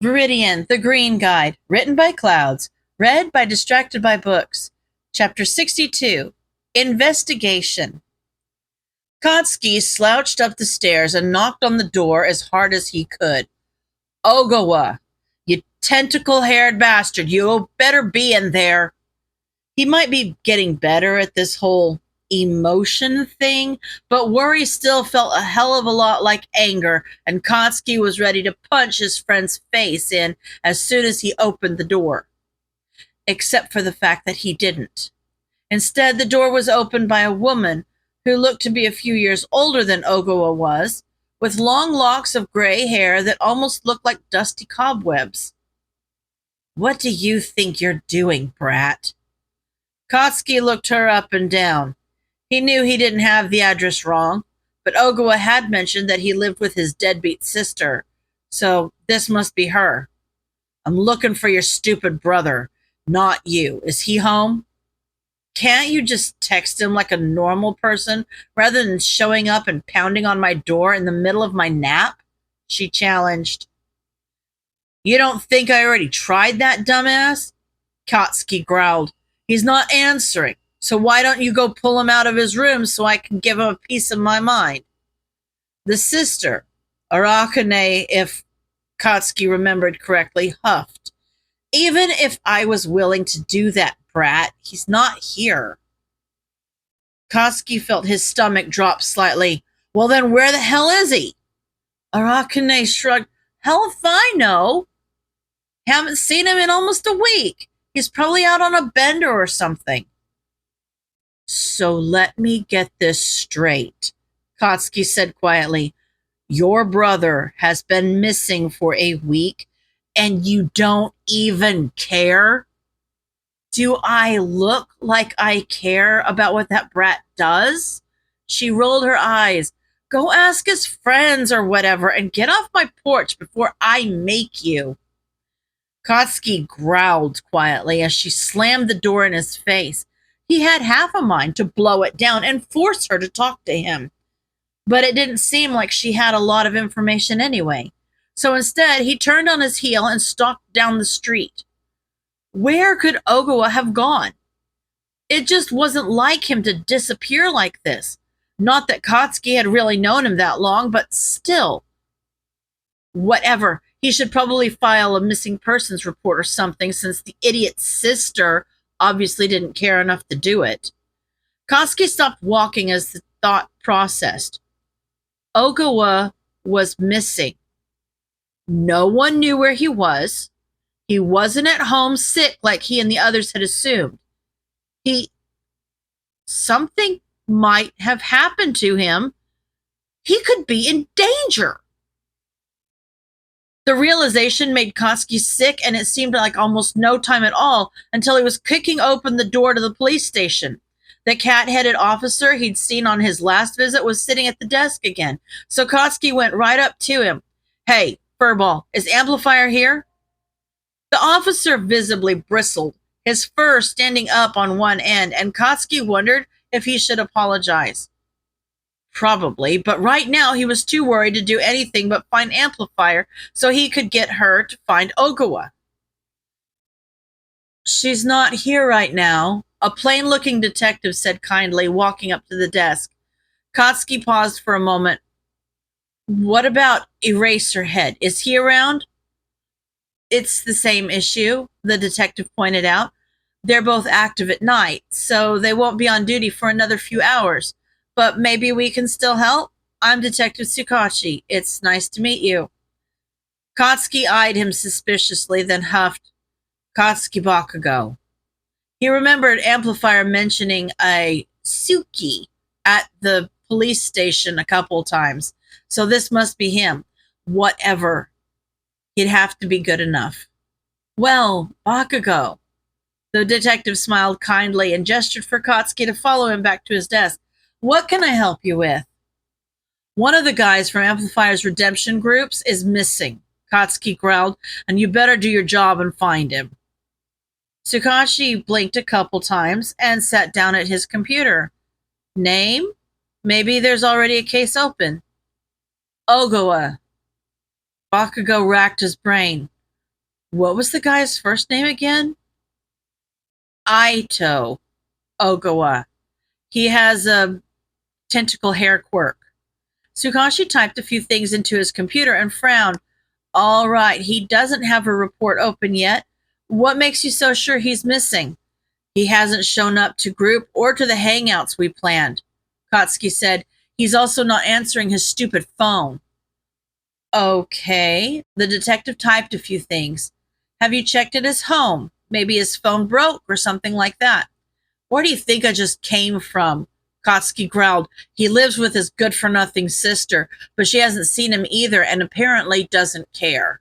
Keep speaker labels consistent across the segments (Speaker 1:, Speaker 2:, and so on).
Speaker 1: Viridian, the Green Guide, written by Clouds, read by Distracted by Books. Chapter 62, Investigation. Kotsky slouched up the stairs and knocked on the door as hard as he could. Ogawa, you tentacle-haired bastard, you better be in there. He might be getting better at this whole emotion thing, but worry still felt a hell of a lot like anger, and Kotsky was ready to punch his friend's face in as soon as he opened the door. Except for the fact that he didn't. Instead, the door was opened by a woman who looked to be a few years older than Ogawa was, with long locks of gray hair that almost looked like dusty cobwebs. "What do you think you're doing, brat?" Kotsky looked her up and down. He knew he didn't have the address wrong, but Ogawa had mentioned that he lived with his deadbeat sister, so this must be her. "I'm looking for your stupid brother, not you. Is he home?" "Can't you just text him like a normal person rather than showing up and pounding on my door in the middle of my nap?" she challenged. "You don't think I already tried that, dumbass?" Kotsky growled. "He's not answering, so why don't you go pull him out of his room so I can give him a piece of my mind?" The sister, Arakane, if Kotsky remembered correctly, huffed. "Even if I was willing to do that, brat, he's not here." Kotsky felt his stomach drop slightly. "Well, then where the hell is he?" Arakane shrugged. "Hell if I know. Haven't seen him in almost a week. He's probably out on a bender or something." "So let me get this straight," Kotsky said quietly. "Your brother has been missing for a week, and you don't even care?" "Do I look like I care about what that brat does?" She rolled her eyes. "Go ask his friends or whatever and get off my porch before I make you." Kotsky growled quietly as she slammed the door in his face. He had half a mind to blow it down and force her to talk to him. But it didn't seem like she had a lot of information anyway. So instead, he turned on his heel and stalked down the street. Where could Ogawa have gone? It just wasn't like him to disappear like this. Not that Kotsky had really known him that long, but still. Whatever. He should probably file a missing persons report or something, since the idiot's sister obviously didn't care enough to do it. Kotsky stopped walking as the thought processed. Ogawa was missing. No one knew where he was. He wasn't at home sick like he and the others had assumed. Something might have happened to him. He could be in danger. The realization made Kotsky sick, and it seemed like almost no time at all until he was kicking open the door to the police station. The cat-headed officer he'd seen on his last visit was sitting at the desk again, so Kotsky went right up to him. "Hey, Furball, is Amplifier here?" The officer visibly bristled, his fur standing up on one end, and Kotsky wondered if he should apologize. Probably, but right now he was too worried to do anything but find Amplifier so he could get her to find Ogawa. "She's not here right now," a plain-looking detective said kindly, walking up to the desk. Kotsky paused for a moment. "What about Eraserhead? Is he around?" "It's the same issue," the detective pointed out. "They're both active at night, so they won't be on duty for another few hours. But maybe we can still help. I'm Detective Tsukachi. It's nice to meet you." Kotsky eyed him suspiciously, then huffed. "Kotsky Bakugo." He remembered Amplifier mentioning a Suki at the police station a couple times, so this must be him. Whatever. He'd have to be good enough. "Well, Bakugo." The detective smiled kindly and gestured for Kotsky to follow him back to his desk. "What can I help you with?" "One of the guys from Amplifier's redemption groups is missing," Kotsky growled, "and you better do your job and find him." Tsukashi blinked a couple times and sat down at his computer. "Name? Maybe there's already a case open." "Ogawa." Bakugo racked his brain. What was the guy's first name again? Ito Ogawa. He has a tentacle hair quirk. Tsukashi typed a few things into his computer and frowned. All right, he doesn't have a report open yet. What makes you so sure he's missing? He hasn't shown up to group or to the hangouts we planned. Katsuki said, he's also not answering his stupid phone. Okay, the detective typed a few things. Have you checked at his home? Maybe his phone broke or something like that. Where do you think I just came from? Katsuki growled. He lives with his good-for-nothing sister, but she hasn't seen him either and apparently doesn't care.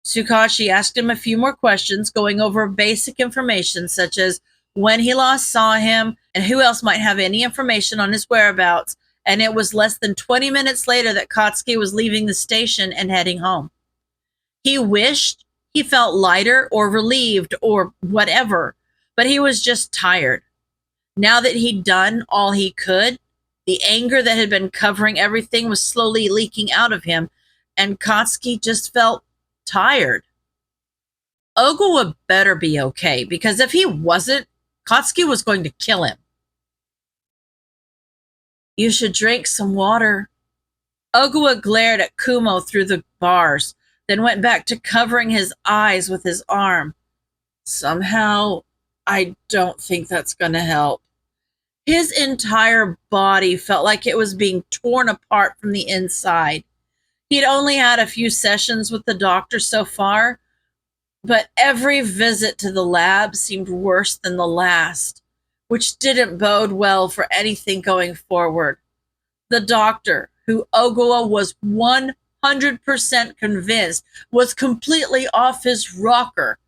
Speaker 1: Tsukashi asked him a few more questions, going over basic information such as when he last saw him and who else might have any information on his whereabouts, and it was less than 20 minutes later that Katsuki was leaving the station and heading home. He wished he felt lighter or relieved or whatever, but he was just tired. Now that he'd done all he could, the anger that had been covering everything was slowly leaking out of him, and Katsuki just felt tired. Ogawa better be okay, because if he wasn't, Katsuki was going to kill him. You should drink some water. Ogawa glared at Kumo through the bars, then went back to covering his eyes with his arm. Somehow, I don't think that's going to help. His entire body felt like it was being torn apart from the inside. He'd only had a few sessions with the doctor so far, but every visit to the lab seemed worse than the last, which didn't bode well for anything going forward. The doctor, who Ogawa was 100% convinced was completely off his rocker,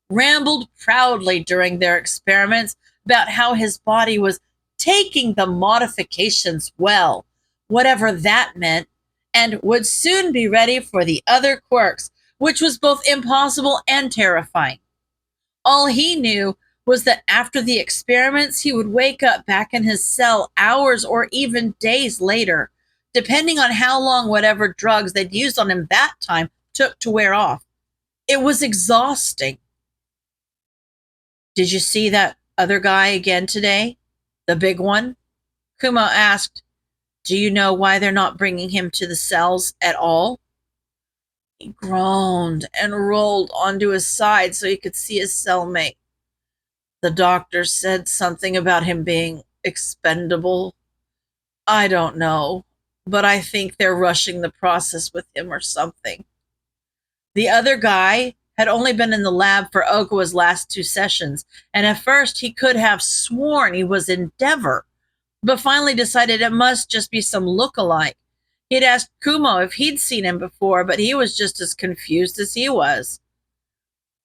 Speaker 1: rambled proudly during their experiments about how his body was taking the modifications well, whatever that meant, and would soon be ready for the other quirks, which was both impossible and terrifying. All he knew was that after the experiments, he would wake up back in his cell hours or even days later, depending on how long whatever drugs they'd used on him that time took to wear off. It was exhausting. Did you see that other guy again today? The big one? Kumo asked. Do you know why they're not bringing him to the cells at all? He groaned and rolled onto his side so he could see his cellmate. The doctor said something about him being expendable. I don't know, but I think they're rushing the process with him or something. The other guy had only been in the lab for Ogawa's last 2 sessions, and at first he could have sworn he was Endeavor, but finally decided it must just be some look-alike. He'd asked Kumo if he'd seen him before, but he was just as confused as he was.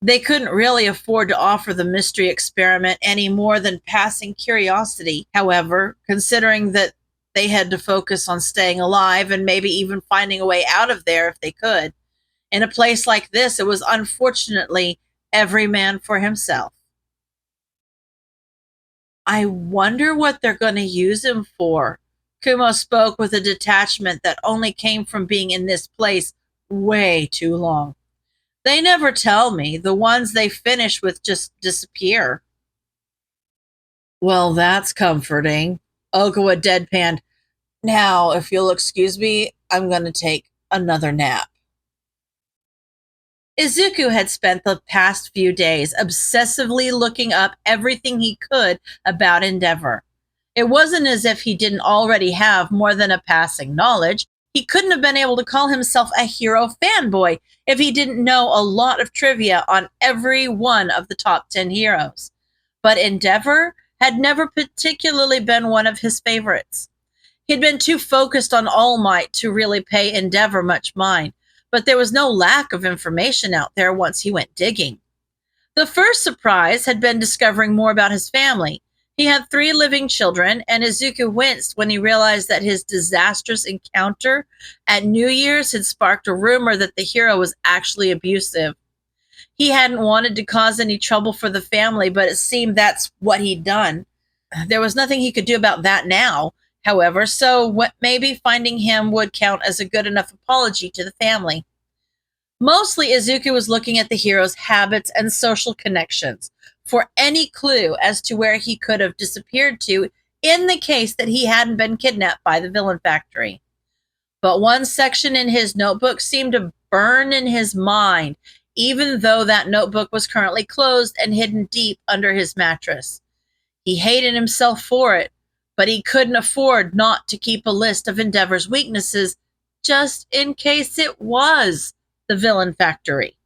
Speaker 1: They couldn't really afford to offer the mystery experiment any more than passing curiosity, however, considering that they had to focus on staying alive and maybe even finding a way out of there if they could. In a place like this, it was unfortunately every man for himself. I wonder what they're going to use him for. Kumo spoke with a detachment that only came from being in this place way too long. They never tell me. The ones they finish with just disappear. Well, that's comforting. Ogawa deadpanned. Now, if you'll excuse me, I'm going to take another nap. Izuku had spent the past few days obsessively looking up everything he could about Endeavor. It wasn't as if he didn't already have more than a passing knowledge. He couldn't have been able to call himself a hero fanboy if he didn't know a lot of trivia on every one of the top 10 heroes. But Endeavor had never particularly been one of his favorites. He'd been too focused on All Might to really pay Endeavor much mind, but there was no lack of information out there once he went digging. The first surprise had been discovering more about his family. He had 3 living children, and Izuku winced when he realized that his disastrous encounter at New Year's had sparked a rumor that the hero was actually abusive. He hadn't wanted to cause any trouble for the family, but it seemed that's what he'd done. There was nothing he could do about that now, however, so maybe finding him would count as a good enough apology to the family. Mostly, Izuku was looking at the hero's habits and social connections for any clue as to where he could have disappeared to in the case that he hadn't been kidnapped by the villain factory. But one section in his notebook seemed to burn in his mind, even though that notebook was currently closed and hidden deep under his mattress. He hated himself for it, but he couldn't afford not to keep a list of Endeavor's weaknesses just in case it was the villain factory.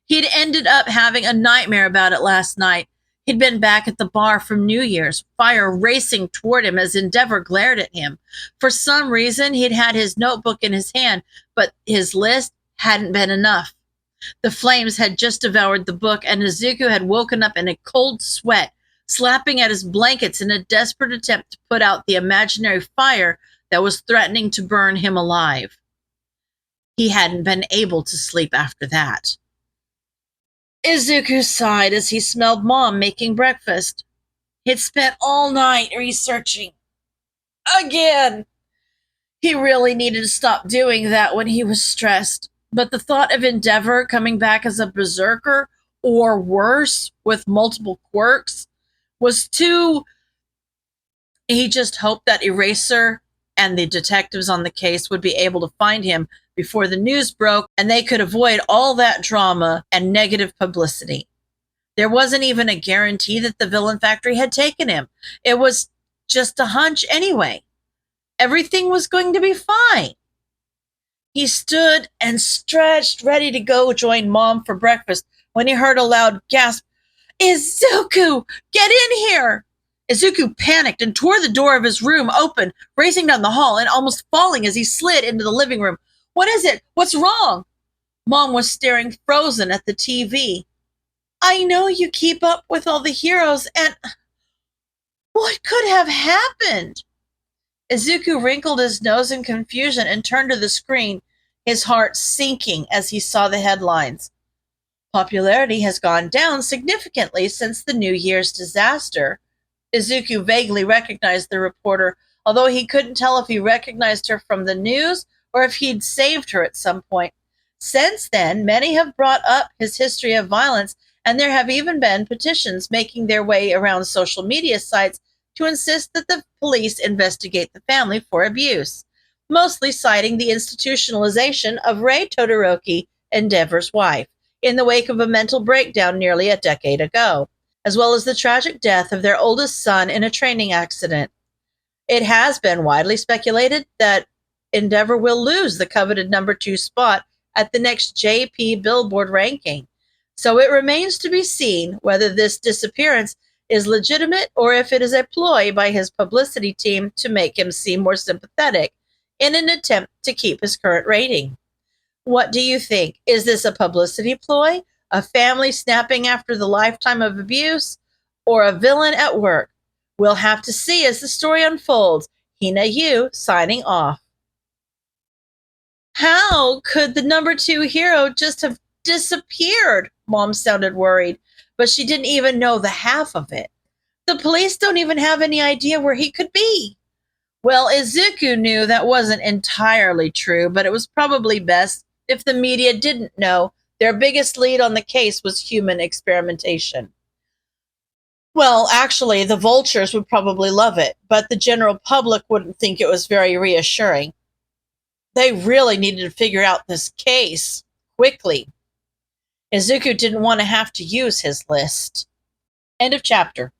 Speaker 1: He'd ended up having a nightmare about it last night. He'd been back at the bar from New Year's, fire racing toward him as Endeavor glared at him. For some reason, he'd had his notebook in his hand, but his list hadn't been enough. The flames had just devoured the book, and Izuku had woken up in a cold sweat, slapping at his blankets in a desperate attempt to put out the imaginary fire that was threatening to burn him alive. He hadn't been able to sleep after that. Izuku sighed as he smelled Mom making breakfast. He'd spent all night researching. Again! He really needed to stop doing that when he was stressed. But the thought of Endeavor coming back as a berserker, or worse, with multiple quirks, was too... He just hoped that Eraser and the detectives on the case would be able to find him before the news broke, and they could avoid all that drama and negative publicity. There wasn't even a guarantee that the villain factory had taken him. It was just a hunch anyway. Everything was going to be fine. He stood and stretched, ready to go join Mom for breakfast, when he heard a loud gasp. Izuku, get in here! Izuku panicked and tore the door of his room open, racing down the hall and almost falling as he slid into the living room. What is it? What's wrong? Mom was staring frozen at the TV. I know you keep up with all the heroes, and what could have happened? Izuku wrinkled his nose in confusion and turned to the screen, his heart sinking as he saw the headlines. Popularity has gone down significantly since the New Year's disaster. Izuku vaguely recognized the reporter, although he couldn't tell if he recognized her from the news or if he'd saved her at some point. Since then, many have brought up his history of violence, and there have even been petitions making their way around social media sites to insist that the police investigate the family for abuse, mostly citing the institutionalization of Rei Todoroki, Endeavor's wife, in the wake of a mental breakdown nearly a decade ago, as well as the tragic death of their oldest son in a training accident. It has been widely speculated that Endeavor will lose the coveted number 2 spot at the next JP Billboard ranking. So it remains to be seen whether this disappearance is legitimate or if it is a ploy by his publicity team to make him seem more sympathetic in an attempt to keep his current rating. What do you think? Is this a publicity ploy, a family snapping after the lifetime of abuse, or a villain at work? We'll have to see as the story unfolds. Hina Yu signing off. How could the number 2 hero just have disappeared? Mom sounded worried, but she didn't even know the half of it. The police don't even have any idea where he could be. Well, Izuku knew that wasn't entirely true, but it was probably best if the media didn't know their biggest lead on the case was human experimentation. Well, actually, the vultures would probably love it, but the general public wouldn't think it was very reassuring. They really needed to figure out this case quickly. Izuku didn't want to have to use his list. End of chapter.